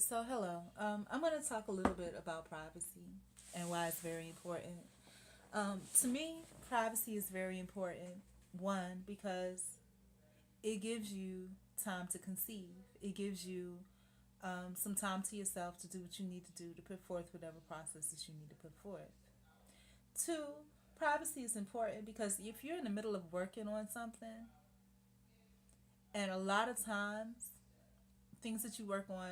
So hello. I'm going to talk a little bit about privacy and why it's very important. To me, privacy is very important. One, because it gives you time to conceive. It gives you some time to yourself to do what you need to do to put forth whatever processes you need to put forth. Two, privacy is important because if you're in the middle of working on something, and a lot of times things that you work on,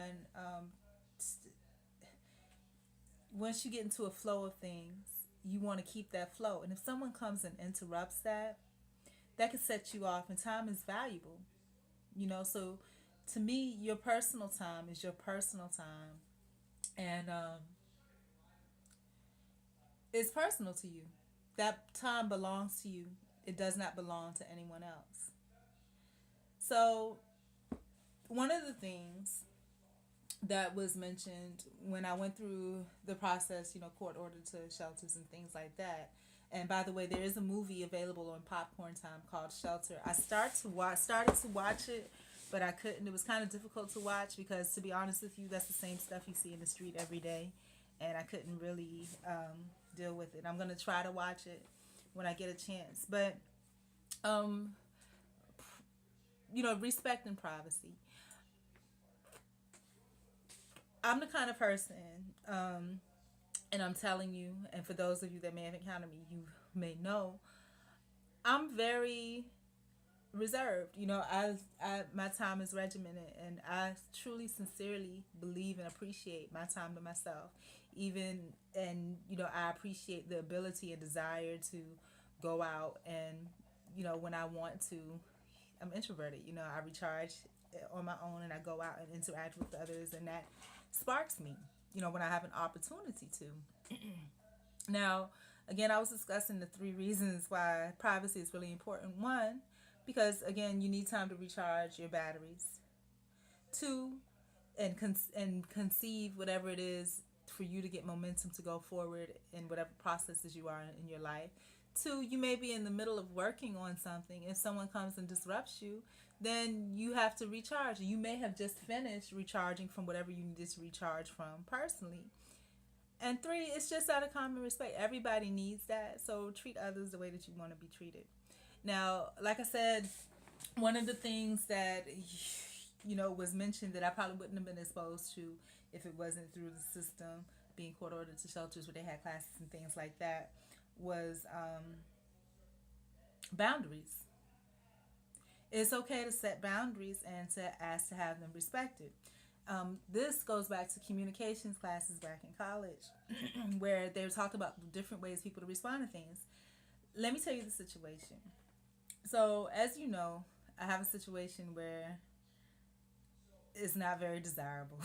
once you get into a flow of things, you want to keep that flow. And if someone comes and interrupts that, that could set you off. And time is valuable, So to me, your personal time is your personal time, and it's personal to you. That time belongs to you. It does not belong to anyone else. So one of the things that was mentioned when I went through the process, court order to shelters and things like that. And by the way, there is a movie available on Popcorn Time called Shelter. I started to watch it, but I couldn't. It was kind of difficult to watch because, to be honest with you, that's the same stuff you see in the street every day, and I couldn't really deal with it. I'm gonna try to watch it when I get a chance, but um, respect and privacy. I'm the kind of person, and I'm telling you, and for those of you that may have encountered me, you may know, I'm very reserved. My time is regimented, and I truly, sincerely believe and appreciate my time to myself. Even, and I appreciate the ability and desire to go out and, when I want to, I'm introverted. I recharge on my own and I go out and interact with others, and that sparks me, when I have an opportunity to. Now, again, I was discussing the three reasons why privacy is really important. One, because again, you need time to recharge your batteries. Two, and conceive whatever it is for you to get momentum to go forward in whatever processes you are in your life. Two, you may be in the middle of working on something. If someone comes and disrupts you, then you have to recharge. You may have just finished recharging from whatever you needed to recharge from personally. And three, it's just out of common respect. Everybody needs that. So treat others the way that you want to be treated. Now, like I said, one of the things that was mentioned that I probably wouldn't have been exposed to if it wasn't through the system, being court ordered to shelters where they had classes and things like that, was boundaries. It's okay to set boundaries and to ask to have them respected. This goes back to communications classes back in college, where they talked about different ways people to respond to things. Let me tell you the situation. So, as you know, I have a situation where it's not very desirable,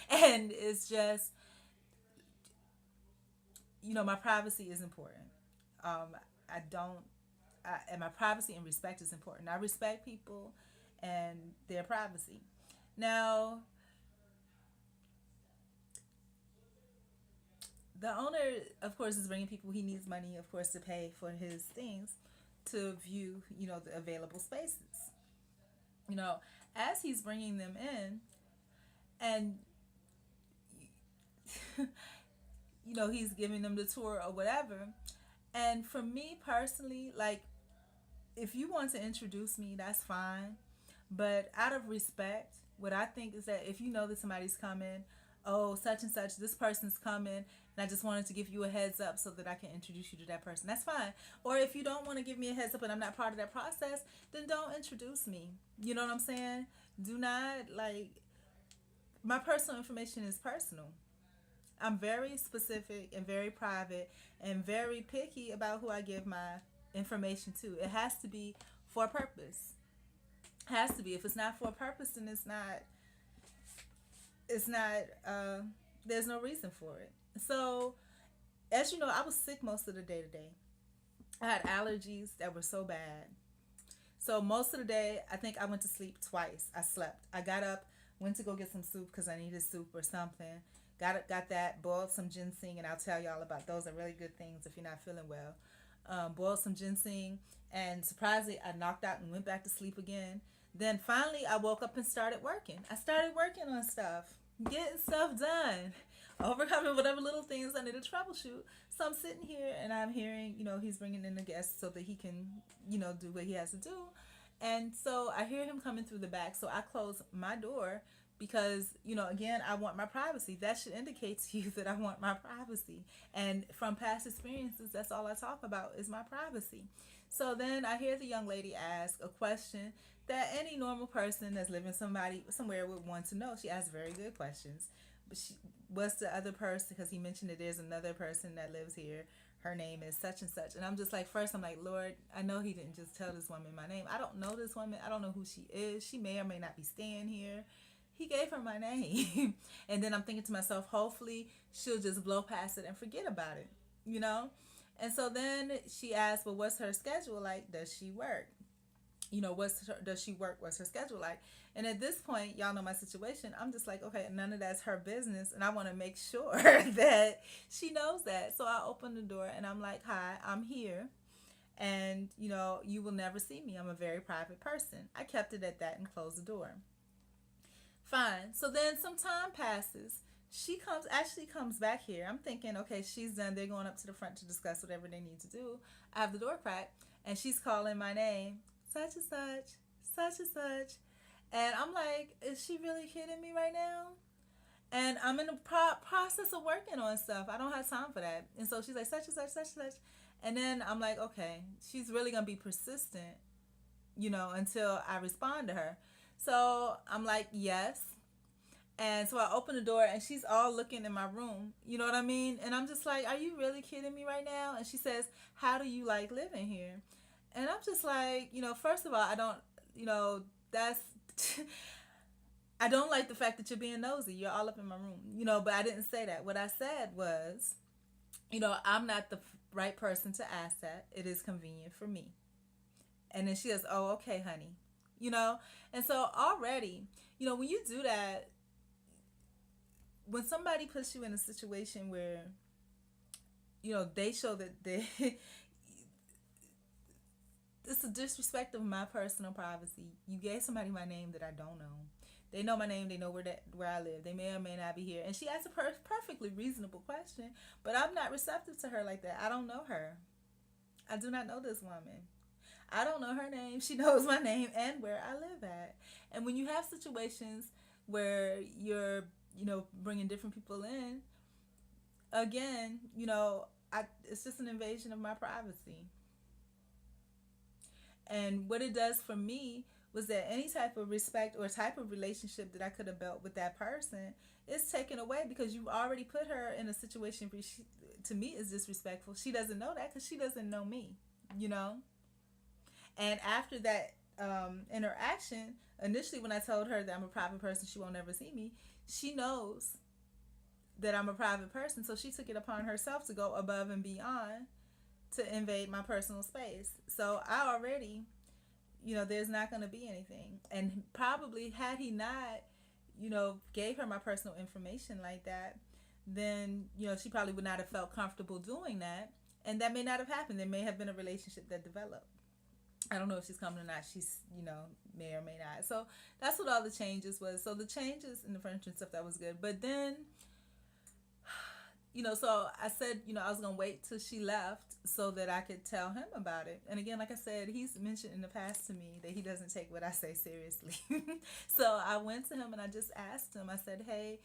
and it's just, my privacy is important. I don't, and my privacy and respect is important. I respect people and their privacy. Now, the owner, of course, is bringing people. He needs money, of course, to pay for his things, to view, the available spaces. You know, as he's bringing them in, and he's giving them the tour or whatever. And for me personally, like, if you want to introduce me, that's fine. But out of respect, what I think is that if you know that somebody's coming, oh, such and such, this person's coming, and I just wanted to give you a heads up so that I can introduce you to that person, that's fine. Or if you don't want to give me a heads up and I'm not part of that process, then don't introduce me. You know what I'm saying? Do not, like, my personal information is personal. I'm very specific and very private and very picky about who I give my information to. It has to be for a purpose. Has to be. If it's not for a purpose, then it's not. It's not. There's no reason for it. So, as you know, I was sick most of the day today. I had allergies that were so bad. So most of the day, I think I went to sleep twice. I slept. I got up, went to go get some soup because I needed soup or something. Got that. Boiled some ginseng, and I'll tell y'all about those. Are really good things if you're not feeling well. Boiled some ginseng, and surprisingly, I knocked out and went back to sleep again. Then finally, I woke up and started working. I started working on stuff. getting stuff done, overcoming whatever little things I need to troubleshoot. So I'm sitting here and I'm hearing, he's bringing in a guest so that he can, do what he has to do. And so I hear him coming through the back. So I close my door because, again, I want my privacy. That should indicate to you that I want my privacy. And from past experiences, that's all I talk about is my privacy. So then I hear the young lady ask a question that any normal person that's living somewhere would want to know. She asked very good questions. But what's the other person? Because he mentioned that there's another person that lives here. Her name is such and such. And I'm just like, first I'm like, Lord, I know he didn't just tell this woman my name. I don't know this woman. I don't know who she is. She may or may not be staying here. He gave her my name. And then I'm thinking to myself, hopefully she'll just blow past it and forget about it, you know? And so then she asked, well, what's her schedule like? Does she work? Does she work? What's her schedule like? And at this point, y'all know my situation. I'm just like, okay, none of that's her business. And I want to make sure that she knows that. So I open the door and I'm like, hi, I'm here. And, you will never see me. I'm a very private person. I kept it at that and closed the door. Fine. So then some time passes. She actually comes back here. I'm thinking, okay, she's done. They're going up to the front to discuss whatever they need to do. I have the door cracked and she's calling my name, such and such, such and such. And I'm like, is she really kidding me right now? And I'm in the process of working on stuff. I don't have time for that. And so she's like, such and such, such and such. And then I'm like, okay, she's really going to be persistent, until I respond to her. So I'm like, yes. And so I open the door and she's all looking in my room. You know what I mean? And I'm just like, are you really kidding me right now? And she says, how do you like living here? And I'm just like, first of all, I don't, that's, I don't like the fact that you're being nosy. You're all up in my room, but I didn't say that. What I said was, I'm not the right person to ask that. It is convenient for me. And then she goes, oh, okay, honey. And so already, when you do that, when somebody puts you in a situation where, they show that they, it's a disrespect of my personal privacy. You gave somebody my name that I don't know. They know my name. They know where I live. They may or may not be here. And she asked a perfectly reasonable question, but I'm not receptive to her like that. I don't know her. I do not know this woman. I don't know her name. She knows my name and where I live at. And when you have situations where you're, bringing different people in, again, it's just an invasion of my privacy. And what it does for me was that any type of respect or type of relationship that I could have built with that person is taken away because you've already put her in a situation where she, to me, is disrespectful. She doesn't know that because she doesn't know me, And after that interaction, initially when I told her that I'm a private person, she won't ever see me, she knows that I'm a private person. So she took it upon herself to go above and beyond to invade my personal space. So I already, there's not going to be anything. And probably had he not, gave her my personal information like that, then, she probably would not have felt comfortable doing that. And that may not have happened. There may have been a relationship that developed. I don't know if she's coming or not. She's, may or may not. So that's what all the changes was. So the changes in the furniture and stuff, that was good. But then, so I said, I was going to wait till she left so that I could tell him about it. And again, like I said, he's mentioned in the past to me that he doesn't take what I say seriously. So I went to him and I just asked him, I said, hey,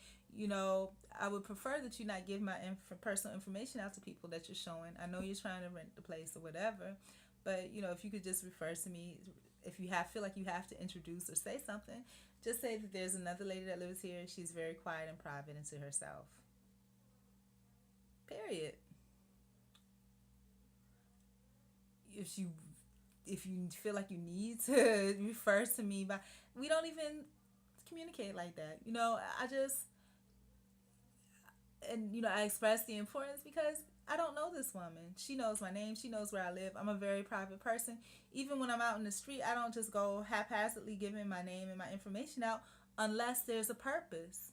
I would prefer that you not give my personal information out to people that you're showing. I know you're trying to rent the place or whatever, but, if you could just refer to me, if you feel like you have to introduce or say something, just say that there's another lady that lives here. She's very quiet and private and to herself. Period. If you feel like you need to refer to me by, we don't even communicate like that. I just, and I express the importance because I don't know this woman. She knows my name. She knows where I live. I'm a very private person. Even when I'm out in the street, I don't just go haphazardly giving my name and my information out unless there's a purpose.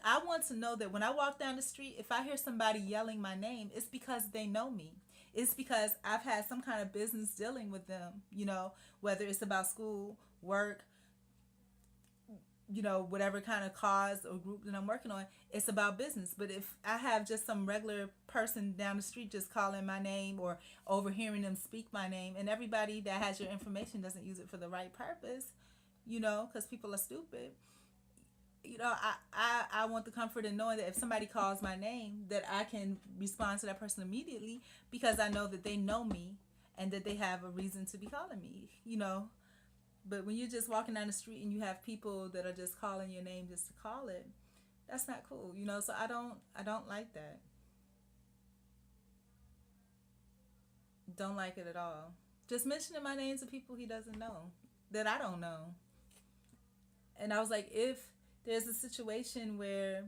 I want to know that when I walk down the street, if I hear somebody yelling my name, it's because they know me. It's because I've had some kind of business dealing with them, whether it's about school, work, whatever kind of cause or group that I'm working on, it's about business. But if I have just some regular person down the street just calling my name or overhearing them speak my name, and everybody that has your information doesn't use it for the right purpose, because people are stupid. I want the comfort in knowing that if somebody calls my name, that I can respond to that person immediately because I know that they know me and that they have a reason to be calling me. But when you're just walking down the street and you have people that are just calling your name just to call it, that's not cool. So I don't like that. Don't like it at all. Just mentioning my name to people he doesn't know, that I don't know. And I was like, if there's a situation where,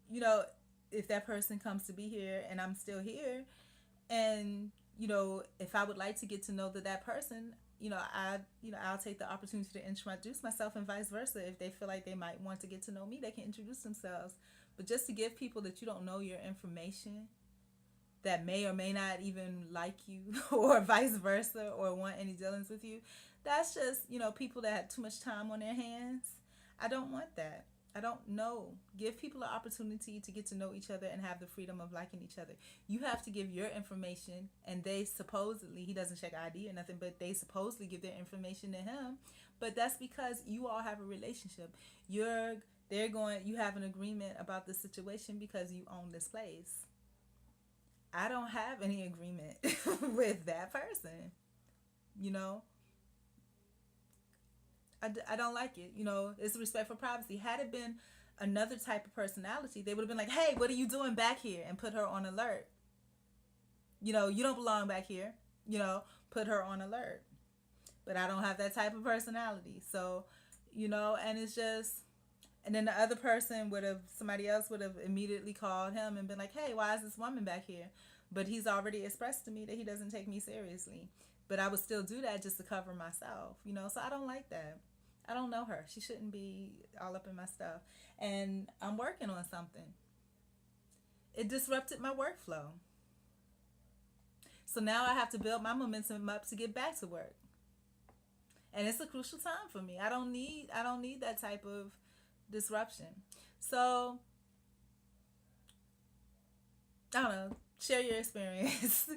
you know, if that person comes to be here and I'm still here, and if I would like to get to know that person, I'll take the opportunity to introduce myself, and vice versa. If they feel like they might want to get to know me, they can introduce themselves. But just to give people that you don't know your information, that may or may not even like you or vice versa, or want any dealings with you, that's just people that have too much time on their hands. I don't want that. I don't know. Give people an opportunity to get to know each other and have the freedom of liking each other. You have to give your information, and they supposedly, he doesn't check ID or nothing, but they supposedly give their information to him. But that's because you all have a relationship. You have an agreement about the situation because you own this place. I don't have any agreement with that person. You know, I don't like it. It's respect for privacy. Had it been another type of personality, they would have been like, hey, what are you doing back here? And put her on alert. You don't belong back here. Put her on alert. But I don't have that type of personality. So, and it's just, and then the other person somebody else would have immediately called him and been like, hey, why is this woman back here? But he's already expressed to me that he doesn't take me seriously. But I would still do that just to cover myself, so I don't like that. I don't know her. She shouldn't be all up in my stuff. And I'm working on something. It disrupted my workflow. So now I have to build my momentum up to get back to work. And it's a crucial time for me. I don't need that type of disruption. So I don't know. Share your experience.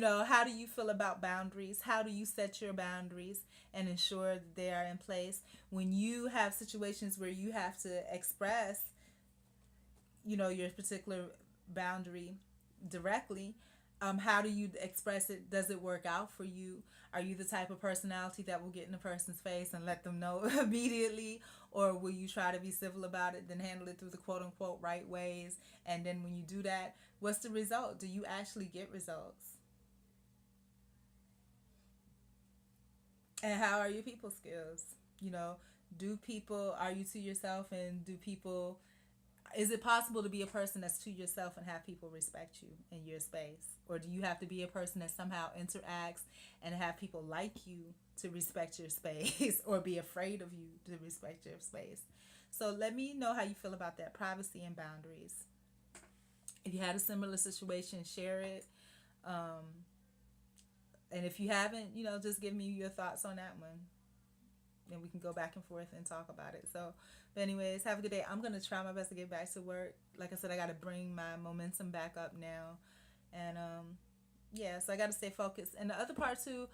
How do you feel about boundaries? How do you set your boundaries and ensure that they are in place? When you have situations where you have to express, your particular boundary directly, how do you express it? Does it work out for you? Are you the type of personality that will get in a person's face and let them know immediately? Or will you try to be civil about it, then handle it through the quote unquote right ways? And then when you do that, what's the result? Do you actually get results? And how are your people skills? Are you to yourself, and is it possible to be a person that's to yourself and have people respect you in your space? Or do you have to be a person that somehow interacts and have people like you to respect your space or be afraid of you to respect your space? So let me know how you feel about that, privacy and boundaries. If you had a similar situation, share it. And if you haven't, just give me your thoughts on that one. And we can go back and forth and talk about it. So, but anyways, have a good day. I'm going to try my best to get back to work. Like I said, I got to bring my momentum back up now. And, so I got to stay focused. And the other part too,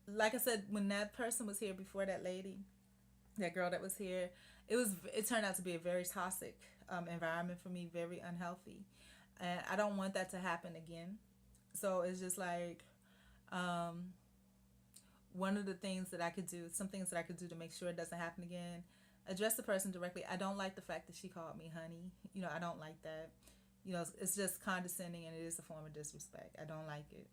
like I said, when that person was here before, that lady, that girl that was here, it turned out to be a very toxic environment for me, very unhealthy. And I don't want that to happen again. So it's just like, one of the things that I could do, some things that I could do to make sure it doesn't happen again, address the person directly. I don't like the fact that she called me honey. I don't like that. It's just condescending, and it is a form of disrespect. I don't like it.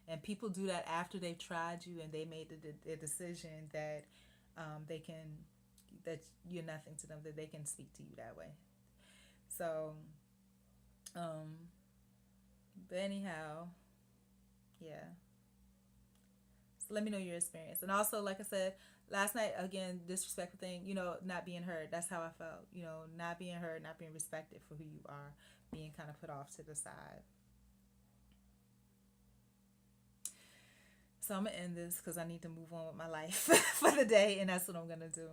And people do that after they've tried you and they made the decision that that you're nothing to them, that they can speak to you that way. So, but anyhow, yeah. Let me know your experience. And also, like I said, last night, again, disrespectful thing, not being heard. That's how I felt. Not being heard, not being respected for who you are, being kind of put off to the side. So I'm gonna end this because I need to move on with my life for the day, and that's what I'm gonna do.